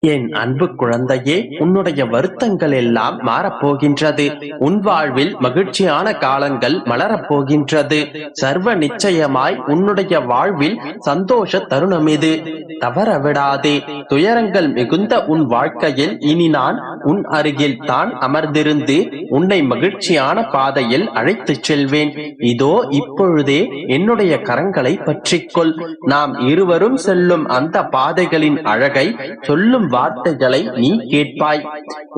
என் அன்பு குழந்தையே, உன்னுடைய வருத்தங்கள் எல்லாம் மாறப்போகின்றது. உன் வாழ்வில் மகிழ்ச்சியான காலங்கள் மலரப்போகின்றது. சர்வ நிச்சயமாய் உன்னுடைய வாழ்வில் சந்தோஷ தருணம் இது. தவற விடாதே. துயரங்கள் மிகுந்த உன் வாழ்க்கையில் இனி நான் உன் அருகில் தான் அமர்ந்திருந்து உன்னை மகிழ்ச்சியான பாதையில் அழைத்துச் செல்வேன். இதோ இப்பொழுதே என்னுடைய கரங்களை பற்றிக்கொள். நாம் இருவரும் செல்லும் அந்த பாதைகளின் அழகை சொல்லும் வார்த்தைகளை நீ கேட்பாய்.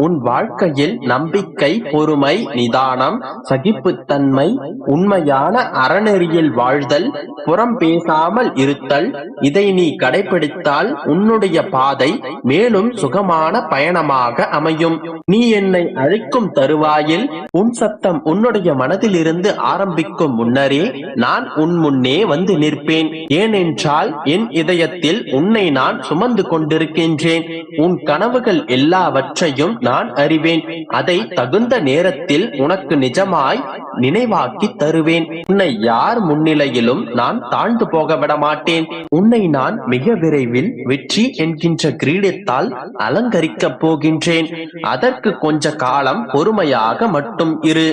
உன் வாழ்க்கையில் நம்பிக்கை, பொறுமை, நிதானம், சகிப்புத்தன்மை, உண்மையான அறநெறியில் வாழ்தல், புறம் பேசாமல் இருத்தல், இதை நீ கடைபிடித்தால் உன்னுடைய பாதை மேலும் சுகமான பயணமாக அமையும். நீ என்னை அழைக்கும் தருவாயில் உன் சத்தம் உன்னுடைய மனதில் இருந்து ஆரம்பிக்கும் முன்னரே நான் உன் முன்னே வந்து நிற்பேன். ஏனென்றால் என் இதயத்தில் உன்னை நான் சுமந்து கொண்டிருக்கின்றேன். உன் கனவுகள் எல்லாவற்றையும் நான் அறிவேன். அதை தகுந்த நேரத்தில் உனக்கு நிஜமாய் நினைவாக்கி தருவேன். உன்னை யார் முன்னிலையிலும் நான் தாழ்ந்து போக விட மாட்டேன். உன்னை நான் மிக விரைவில் வெற்றி என்கின்ற கிரீடத்தால் அலங்கரிக்கப் போகின்றேன். அதற்கு கொஞ்ச காலம் பொறுமையாக மட்டும் இரு.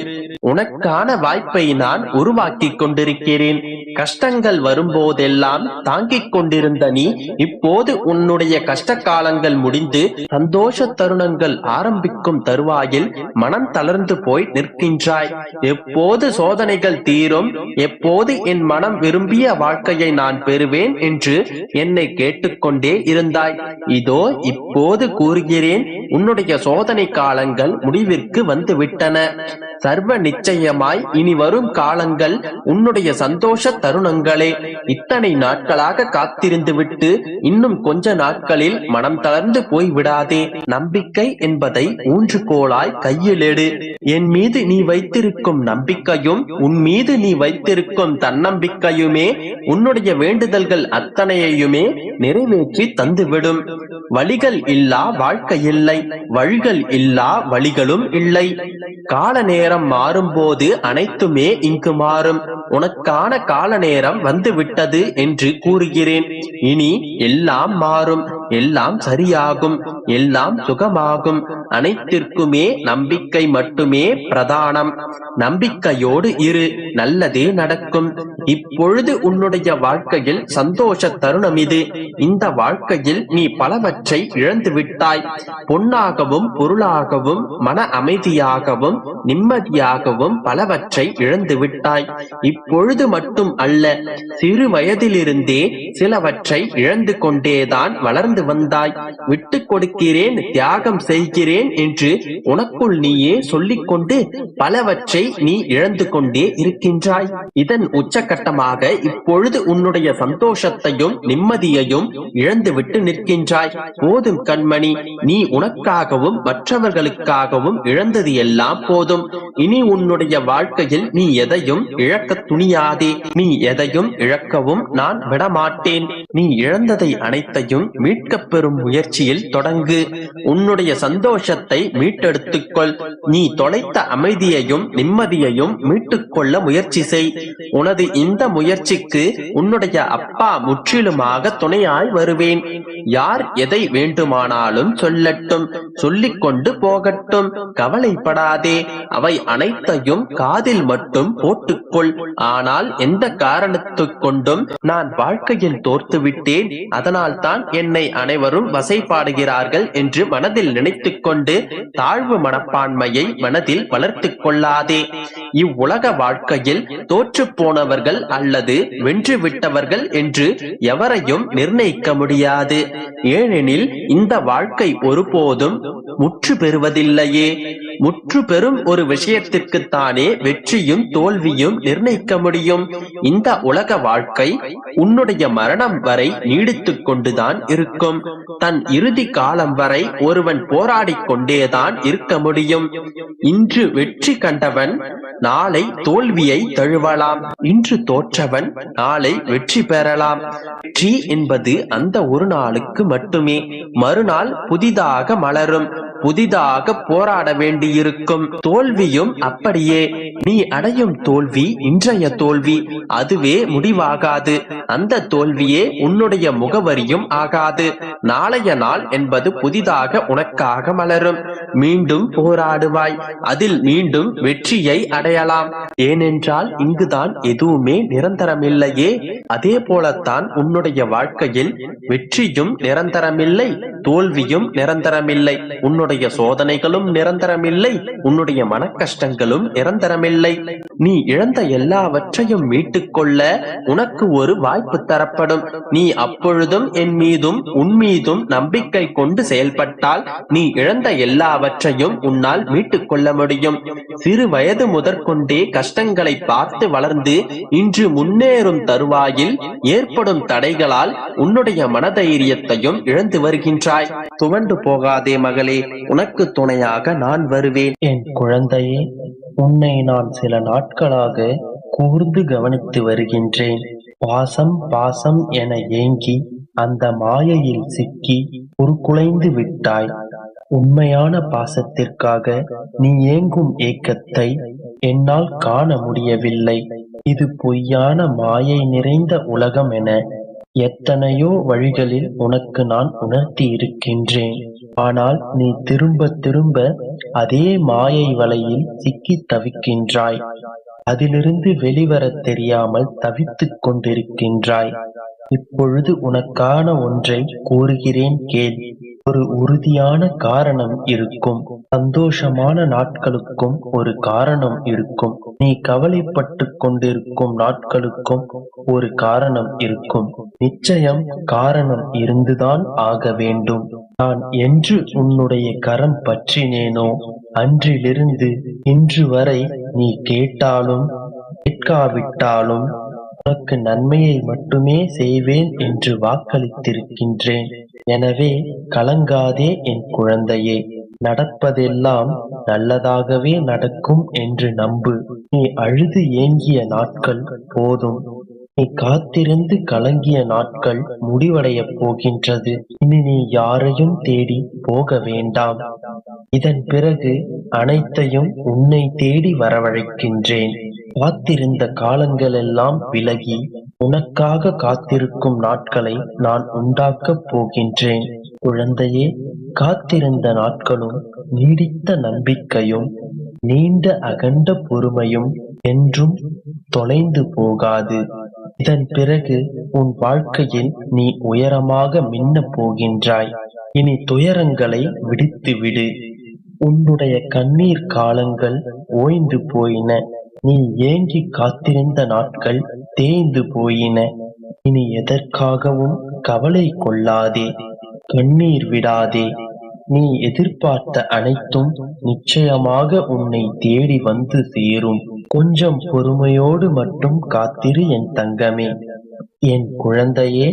உனக்கான வாய்ப்பை நான் உருவாக்கி கொண்டிருக்கிறேன். கஷ்டங்கள் வரும்போதெல்லாம் தாங்கிக் கொண்டிருந்த நீ இப்போது உன்னுடைய கஷ்ட காலங்கள் முடிந்து சந்தோஷ தருணங்கள் ஆரம்பிக்கும் தருவாயில் மனம் தளர்ந்து போய் நிற்கின்றாய். எப்போது சோதனைகள் தீரும், எப்போது என் மனம் விரும்பிய வாழ்க்கையை நான் பெறுவேன் என்று என்னை கேட்டுக்கொண்டே இருந்தாய். இதோ இப்போது கூறுகிறேன், உன்னுடைய சோதனை காலங்கள் முடிவிற்கு வந்து விட்டன. சர்வ நிச்சயமாய் இனி வரும் காலங்கள் உன்னுடைய சந்தோஷ தருணங்களே. இத்தனை நாட்களாக காத்திருந்து விட்டு இன்னும் கொஞ்ச நாட்களில் மனம் தளர்ந்து போய் விடாதே. நம்பிக்கை என்பதை ஊன்றுகோலாய் கையில் எடு. என் மீது நீ வைத்திருக்கும் நம்பிக்கையும் உன் மீது நீ வைத்திருக்கும் தன்னம்பிக்கையுமே உன்னுடைய வேண்டுதல்கள் அத்தனையுமே நிறைவேற்றி தந்துவிடும். வழிகள் இல்லா வாழ்க்கை இல்லை, வழிகள் இல்லா வழிகளும் இல்லை. கால நேரம் மாறும் போது அனைத்துமே இங்கு மாறும். உனக்கான கால நேரம் வந்து விட்டது என்று கூறுகிறேன். இனி எல்லாம் மாறும், எல்லாம் சரியாகும், எல்லாம் சுகமாகும். அனைத்திற்குமே நம்பிக்கை மட்டுமே பிரதானம். நம்பிக்கையோடு இரு, நல்லதே நடக்கும். இப்பொழுது உன்னுடைய வாழ்க்கையில் சந்தோஷ தருணம் இது. இந்த வாழ்க்கையில் நீ பலவற்றை இழந்து விட்டாய். பொன்னாகவும் பொருளாகவும் மன அமைதியாகவும் நிம்மதியாகவும் பலவற்றை இழந்து விட்டாய். இப்பொழுது மட்டும் அல்ல, சிறு வயதிலிருந்தே சிலவற்றை இழந்து கொண்டேதான் வளர்ந்து வந்தாய். விட்டுக் கொடுக்கிறேன், தியாகம் செய்கிறேன் என்று உனக்குள் நீயே சொல்லிக்கொண்டு பலவற்றை நீ இழந்து கொண்டே இருக்கின்றாய். இதன் உச்சகட்டமாக இப்பொழுது உன்னுடைய சந்தோஷத்தையும் நிம்மதியையும் இழந்துவிட்டு நிற்கின்றாய். போதும் கண்மணி, நீ உனக்காகவும் மற்றவர்களுக்காகவும் இழந்தது எல்லாம் போதும். இனி உன்னுடைய வாழ்க்கையில் நீ எதையும் இழக்க துணியாதே. நீ எதையும் இழக்கவும் நான் விடமாட்டேன். நீ இழந்ததை அனைத்தையும் மீட்கப் பெறும் முயற்சியில் தொடங்கு. உன்னுடைய சந்தோஷத்தை மீட்டெடுத்துக்கொள். நீ தொலைத்த அமைதியையும் நிம்மதியையும் மீட்டுக் கொள்ள முயற்சி செய். உனது இந்த முயற்சிக்கு உன்னுடைய அப்பா முற்றிலுமாக துணையாய் வருவேன். யார் எதை வேண்டுமானாலும் சொல்லட்டும், சொல்லிக் கொண்டு போகட்டும், கவலைப்படாதே. அவை அனைத்தையும் காதில் மட்டும் போட்டுக்கொள். ஆனால் எந்த காரணத்துக் கொண்டும் நான் வாழ்க்கையில் தோர்த்து விட்டேன், அதனால் தான் என்னை அனைவரும் வசைபாடுகிறார்கள் என்று மனதில் நினைத்துக் கொண்டு தாழ்வு மனப்பான்மையை மனதில் வளர்த்துக் கொள்ளாதே. இவ்வுலக வாழ்க்கையில் தோற்று போனவர்கள் அல்லது வென்று விட்டவர்கள் என்று எவரையும் நிர்ணயிக்க முடியாது. ஏனெனில் இந்த வாழ்க்கை ஒருபோதும் முற்று பெறுவதில்லையே. முற்று பெறும் ஒரு விஷயத்திற்குத்தானே வெற்றியும் தோல்வியும் நிர்ணயிக்க முடியும். இந்த உலக வாழ்க்கை உன்னுடைய மரணம் வரை நீடித்துக் கொண்டுதான் இருக்கும். தன் இறுதி காலம் வரை ஒருவன் போராடிக் கொண்டேதான் இருக்க முடியும். இன்று வெற்றி கண்டவன் நாளை தோல்வியை தழுவலாம். இன்று தோற்றவன் நாளை வெற்றி பெறலாம். வெற்றி என்பது அந்த ஒரு நாளுக்கு மட்டுமே. மறுநாள் புதிதாக மலரும். புதிதாக போராட வேண்டிய வேண்டியிருக்கும். தோல்வியும் அப்படியே. நீ அடையும் தோல்வி இன்றைய தோல்வி, அதுவே முடிவாகாது. அந்த தோல்வியே உன்னுடைய முகவரியும் ஆகாது. நாளைய நாள் என்பது புதிதாக உனக்காக மலரும். மீண்டும் போராடுவாய், அதில் மீண்டும் வெற்றியை அடையலாம். ஏனென்றால் இங்குதான் எதுவுமே நிரந்தரமில்லையே. அதே போலத்தான் உன்னுடைய வாழ்க்கையில் வெற்றியும் நிரந்தரமில்லை, தோல்வியும் நிரந்தரமில்லை, உன்னுடைய சோதனைகளும் நிரந்தரமில்லை, உன்னுடைய மன கஷ்டங்களும் நிரந்தரமில்லை. நீ இழந்த எல்லாவற்றையும் மீட்டுக் கொள்ள உனக்கு ஒரு வாய்ப்பு தரப்படும். நீ அப்பொழுதும் என் மீதும் உன் மீதும் நம்பிக்கை கொண்டு செயல்பட்டால் நீ இழந்த எல்லாவற்றையும் உன்னால் மீட்டுக் கொள்ள முடியும். சிறு வயது முதற்கொண்டே கஷ்டங்களை பார்த்து வளர்ந்து இன்று முன்னேறும் தருவாயில் ஏற்படும் தடைகளால் உன்னுடைய மனதைரியத்தையும் இழந்து வருகின்றாய். துவண்டு போகாதே மகளே, உனக்கு துணையாக நான் வருவேன். என் குழந்தையே, உன்னை நான் சில நாட்களாக கூர்ந்து கவனித்து வருகின்றேன். பாசம் பாசம் என ஏங்கி அந்த மாயையில் சிக்கி உருக்குலைந்து விட்டாய். உண்மையான பாசத்திற்காக நீ ஏங்கும் ஏக்கத்தை என்னால் காண முடியவில்லை. இது பொய்யான மாயை நிறைந்த உலகம் என எத்தனையோ வழிகளில் உனக்கு நான் உணர்த்தி இருக்கின்றேன். ஆனால் நீ திரும்ப திரும்ப அதே மாயை வலையில் சிக்கி தவிக்கின்றாய். அதிலிருந்து வெளிவரத் தெரியாமல் தவித்துக் கொண்டிருக்கின்றாய். இப்பொழுது உனக்கான ஒன்றை கூறுகிறேன் கேள். ஒரு உறுதியான காரணம் இருக்கும். சந்தோஷமான நாட்களுக்கும் ஒரு காரணம் இருக்கும். நீ கவலைப்பட்டு கொண்டிருக்கும் நாட்களுக்கும் ஒரு காரணம் இருக்கும். நிச்சயம் காரணம் இருந்துதான் ஆக வேண்டும். நான் என்று உன்னுடைய கரம் பற்றினேனோ அன்றிலிருந்து இன்று வரை நீ கேட்டாலும் கேட்காவிட்டாலும் உனக்கு நன்மையை மட்டுமே செய்வேன் என்று வாக்களித்திருக்கின்றேன். எனவே கலங்காதே என் குழந்தையே. நடப்பதெல்லாம் நல்லதாகவே நடக்கும் என்று நம்பு. நீ அழுது ஏங்கிய நாட்கள் போதும். நீ காத்திருந்து கலங்கிய நாட்கள் முடிவடையப் போகின்றது. இனி நீ யாரையும் தேடி போக வேண்டாம். இதன் பிறகு அனைத்தையும் உன்னை தேடி வரவழைக்கின்றேன். காத்திருந்த காலங்களெல்லாம் விலகி உனக்காக காத்திருக்கும் நாட்களை நான் உண்டாக்கப் போகின்றேன். குழந்தையே, காத்திருந்த நாட்களும் நீடித்த நம்பிக்கையும் நீண்ட அகண்ட பொறுமையும் என்றும் தொலைந்து போகாது. இதன் பிறகு உன் வாழ்க்கையில் நீ உயரமாக மின்னப் போகின்றாய். இனி துயரங்களை விடுத்துவிடு. உன்னுடைய கண்ணீர் காலங்கள் ஓய்ந்து போயின. நீ ஏங்கி காத்திருந்த நாட்கள் தேய்ந்து போயின. இனி எதற்காகவும் கவலை கொள்ளாதே, கண்ணீர் விடாதே. நீ எதிர்பார்த்த அனைத்தும் நிச்சயமாக உன்னை தேடி வந்து சேரும். கொஞ்சம் பொறுமையோடு மட்டும் காத்திரு என் தங்கமே. என் குழந்தையே,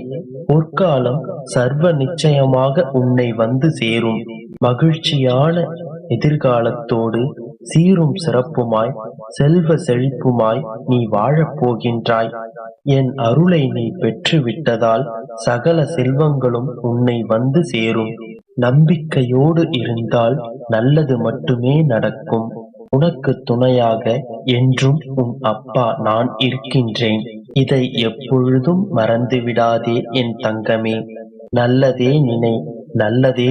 பொற்காலம் சர்வ நிச்சயமாக உன்னை வந்து சேரும். மகிழ்ச்சியான எதிர்காலத்தோடு சீரும் சிறப்புமாய் செல்வ செழிப்புமாய் நீ வாழப் போகின்றாய். என் அருளை நீ பெற்று விட்டதால் சகல செல்வங்களும் உன்னை வந்து சேரும். நம்பிக்கையோடு இருந்தால் நல்லது மட்டுமே நடக்கும். உனக்கு துணையாக என்றும் உன் அப்பா நான் இருக்கின்றேன். இதை எப்பொழுதும் மறந்து விடாதே என் தங்கமே. நல்லதே நினை, நல்லதே